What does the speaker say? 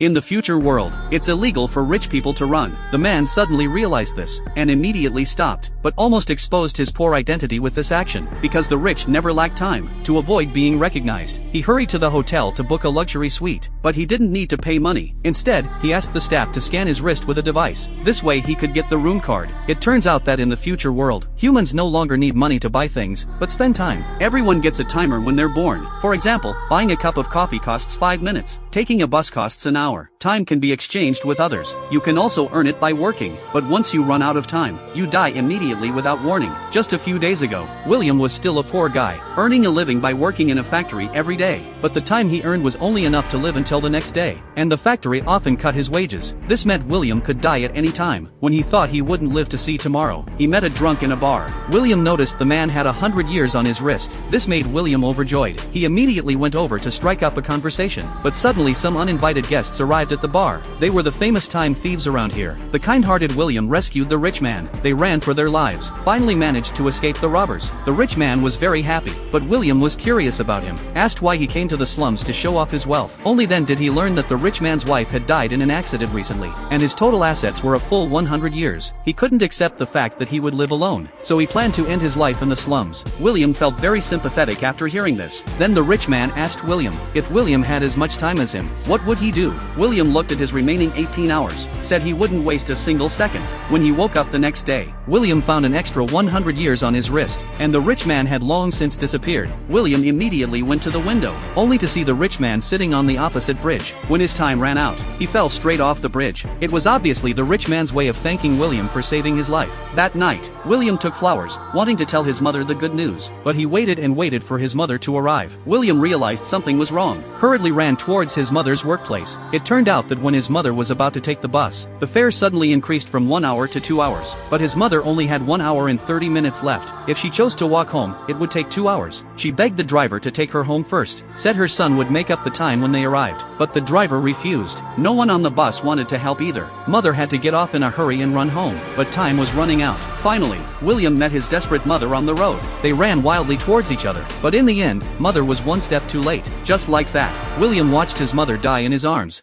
In the future world, it's illegal for rich people to run. The man suddenly realized this, and immediately stopped, but almost exposed his poor identity with this action, because the rich never lack time. To avoid being recognized, he hurried to the hotel to book a luxury suite, but he didn't need to pay money. Instead, he asked the staff to scan his wrist with a device. This way he could get the room card. It turns out that in the future world, humans no longer need money to buy things, but spend time. Everyone gets a timer when they're born. For example, buying a cup of coffee costs 5 minutes. Taking a bus costs an hour. Time can be exchanged with others. You can also earn it by working, but once you run out of time, you die immediately without warning. Just a few days ago, William was still a poor guy, earning a living by working in a factory every day, but the time he earned was only enough to live until the next day, and the factory often cut his wages. This meant William could die at any time. When he thought he wouldn't live to see tomorrow, he met a drunk in a bar. William noticed the man had 100 years on his wrist. This made William overjoyed. He immediately went over to strike up a conversation, but suddenly some uninvited guests arrived at the bar. They were the famous time thieves around here. The kind-hearted William rescued the rich man. They ran for their lives, finally managed to escape the robbers. The rich man was very happy, but William was curious about him, asked why he came to the slums to show off his wealth. Only then did he learn that the rich man's wife had died in an accident recently, and his total assets were a full 100 years. He couldn't accept the fact that he would live alone, so he planned to end his life in the slums. William felt very sympathetic after hearing this. Then the rich man asked William if William had as much time as him, what would he do? William looked at his remaining 18 hours, said he wouldn't waste a single second. When he woke up the next day, William found an extra 100 years on his wrist, and the rich man had long since disappeared. William immediately went to the window, only to see the rich man sitting on the opposite bridge. When his time ran out, he fell straight off the bridge. It was obviously the rich man's way of thanking William for saving his life. That night, William took flowers, wanting to tell his mother the good news, but he waited and waited for his mother to arrive. William realized something was wrong, hurriedly ran towards his mother's workplace. It turned out that when his mother was about to take the bus, the fare suddenly increased from 1 hour to 2 hours, but his mother only had 1 hour and 30 minutes left. If she chose to walk home, it would take 2 hours. She begged the driver to take her home first, said her son would make up the time when they arrived, but the driver refused. No one on the bus wanted to help either. Mother had to get off in a hurry and run home, but time was running out. Finally, William met his desperate mother on the road. They ran wildly towards each other, but in the end, mother was one step too late. Just like that, William watched his mother die in his arms.